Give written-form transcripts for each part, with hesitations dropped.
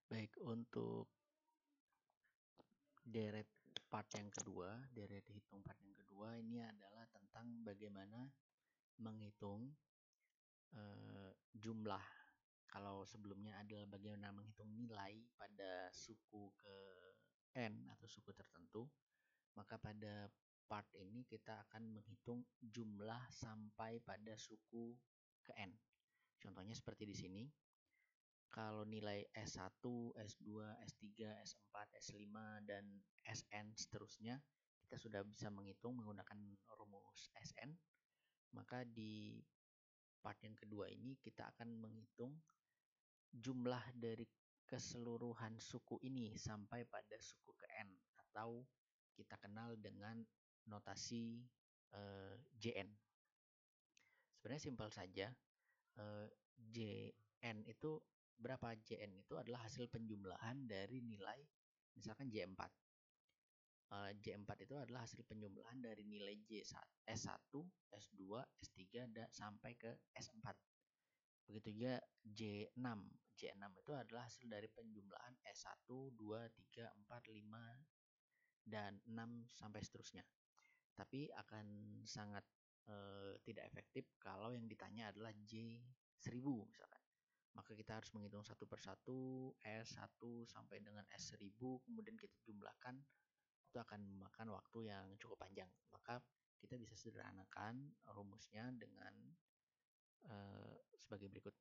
Baik, untuk deret part yang kedua, deret hitung part yang kedua ini adalah tentang bagaimana menghitung jumlah. Kalau sebelumnya adalah bagaimana menghitung nilai pada suku ke n atau suku tertentu, maka pada part ini kita akan menghitung jumlah sampai pada suku ke n. Contohnya seperti di sini. Kalau nilai S1, S2, S3, S4, S5, dan Sn seterusnya, kita sudah bisa menghitung menggunakan rumus Sn. Maka di part yang kedua ini kita akan menghitung jumlah dari keseluruhan suku ini sampai pada suku ke N, atau kita kenal dengan notasi Jn. Sebenarnya simpel saja. Jn itu berapa? Jn itu adalah hasil penjumlahan dari nilai misalkan J4. J4 itu adalah hasil penjumlahan dari nilai S1, S2, S3 dan sampai ke S4. Begitu juga J6. J6 itu adalah hasil dari penjumlahan S1, 2, 3, 4, 5 dan 6 sampai seterusnya. Tapi akan sangat tidak efektif kalau yang ditanya adalah J1000 misalkan. Maka kita harus menghitung satu persatu S1 sampai dengan S1000, kemudian kita jumlahkan. Itu akan memakan waktu yang cukup panjang. Maka kita bisa sederhanakan rumusnya dengan sebagai berikut.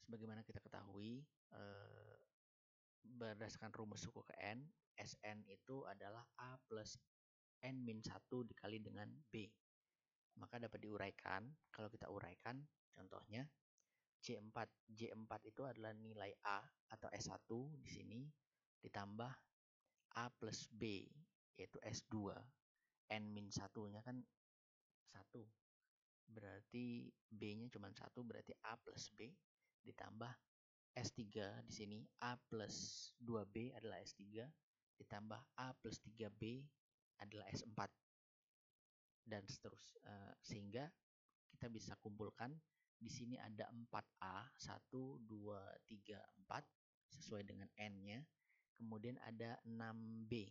Sebagaimana kita ketahui, berdasarkan rumus suku ke N, Sn itu adalah A plus N-1 dikali dengan B. Maka dapat diuraikan. Kalau kita uraikan, contohnya J4. J4 itu adalah nilai A atau S1 di sini ditambah A plus B, yaitu S2. N-1-nya kan 1. Berarti B-nya cuma 1, berarti A plus B ditambah S3 di sini A plus 2B adalah S3 ditambah A plus 3B adalah S4 dan seterusnya, sehingga kita bisa kumpulkan di sini ada 4A, 1, 2, 3, 4 sesuai dengan N-nya. Kemudian ada 6B.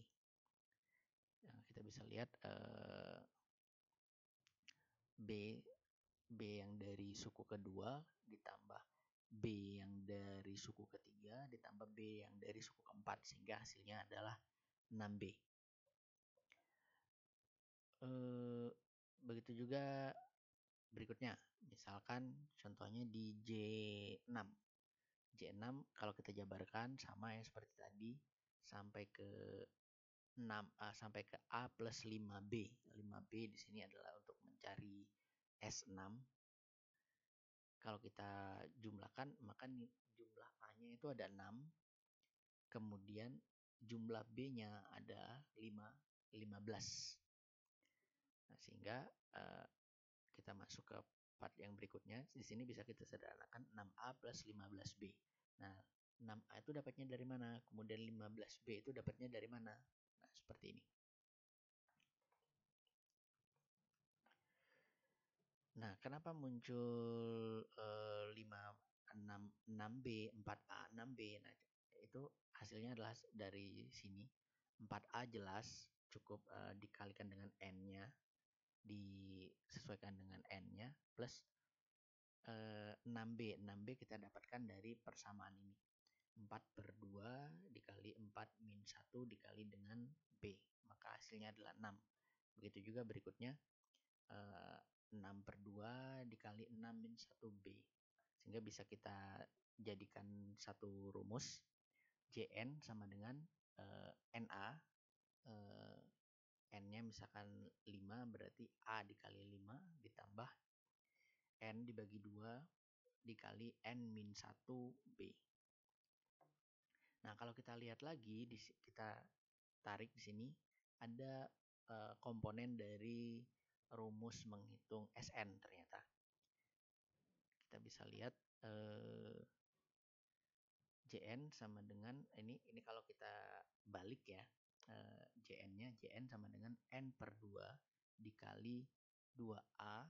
Nah, kita bisa lihat B yang dari suku kedua ditambah B yang dari suku ketiga ditambah B yang dari suku keempat, sehingga hasilnya adalah 6B. Begitu juga berikutnya, misalkan contohnya di J6. J6 kalau kita jabarkan sama ya seperti tadi, sampai ke 6A sampai ke A plus 5B. 5B di sini adalah untuk mencari S6. Kalau kita jumlahkan, maka jumlah A-nya itu ada 6. Kemudian jumlah B-nya ada 15. Nah, sehingga kita masuk ke part yang berikutnya. Di sini bisa kita sederhanakan 6A plus 15B. Nah, 6A itu dapatnya dari mana? Kemudian 15B itu dapatnya dari mana? Nah, seperti ini. Nah, kenapa muncul 6B, 4A, 6B? Nah, itu hasilnya adalah dari sini. 4A jelas cukup dikalikan dengan N-nya, disesuaikan dengan N-nya, plus 6B. 6B kita dapatkan dari persamaan ini. 4/2 dikali 4 min 1 dikali dengan B. Maka hasilnya adalah 6. Begitu juga berikutnya 6/2 dikali 6 min 1B. Sehingga bisa kita jadikan satu rumus. Jn sama dengan Na. N-nya misalkan 5, berarti A dikali 5 ditambah N dibagi 2 dikali N min 1B. Nah, kalau kita lihat lagi, kita tarik di sini, ada komponen dari rumus menghitung Sn ternyata. Kita bisa lihat Jn sama dengan, ini kalau kita balik ya, Jn-nya, Jn sama dengan N/2 dikali 2A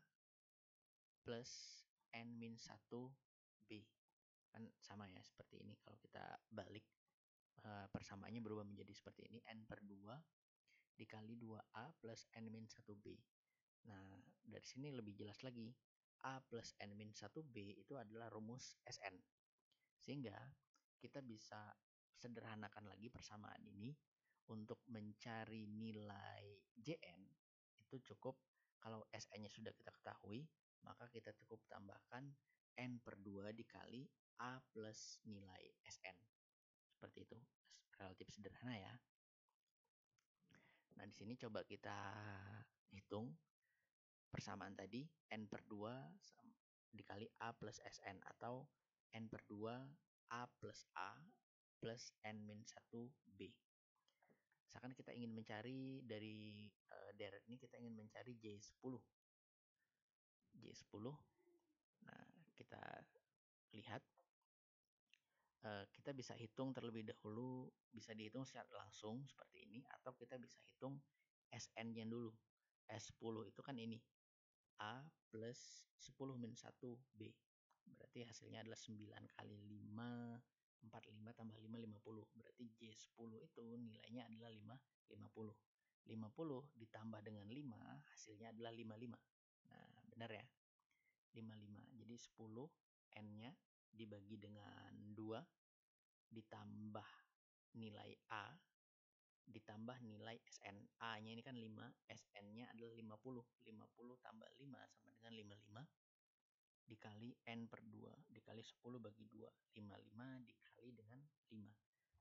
plus N min 1B. Kan sama ya. ya seperti ini. Kalau kita balik persamaannya berubah menjadi seperti ini, n per 2 dikali 2a plus n min 1b. Nah, dari sini lebih jelas lagi. A plus n min 1b itu adalah rumus Sn. Sehingga kita bisa sederhanakan lagi persamaan ini untuk mencari nilai Jn. Itu cukup kalau Sn-nya sudah kita ketahui, maka kita cukup tambahkan n per 2 dikali A plus nilai Sn. Seperti itu. Relatif sederhana ya. Nah, di sini coba kita hitung persamaan tadi, n per 2 dikali A plus Sn, atau n per 2 A plus A plus n min 1b. Misalkan kita ingin mencari dari deret ini, kita ingin mencari J10. J10. Nah, kita lihat. Kita bisa hitung terlebih dahulu, bisa dihitung secara langsung seperti ini, atau kita bisa hitung Sn-nya dulu. S10 itu kan ini, A plus 10 min 1B. Berarti hasilnya adalah 9 kali 5, 45 tambah 5, 50. Berarti J10 itu nilainya adalah 50. 50 ditambah dengan 5, hasilnya adalah 55. Nah, benar ya? 55. Jadi 10 N-nya dibagi dengan 2 ditambah nilai A ditambah nilai Sn. A-nya ini kan 5, Sn-nya adalah 50. 50 tambah 5 sama dengan 55 dikali N per 2 dikali 10 bagi 2. 55 dikali dengan 5.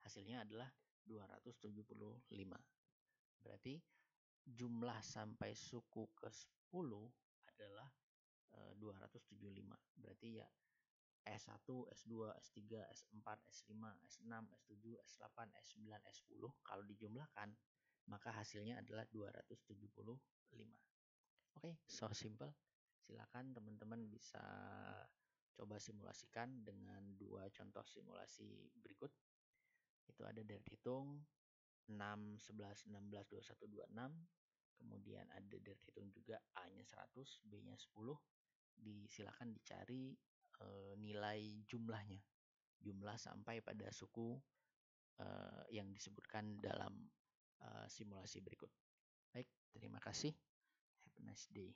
Hasilnya adalah 275. Berarti jumlah sampai suku ke-10 adalah 275. Berarti ya S1, S2, S3, S4, S5, S6, S7, S8, S9, S10 kalau dijumlahkan maka hasilnya adalah 275. Oke, so simple. Silakan teman-teman bisa coba simulasikan dengan dua contoh simulasi berikut. Itu ada dari hitung 6, 11, 16, 21, 26. Kemudian ada dari hitung juga A-nya 100, B-nya 10. Silakan dicari nilai jumlahnya, jumlah sampai pada suku yang disebutkan dalam simulasi berikut. Baik, terima kasih. Have a nice day.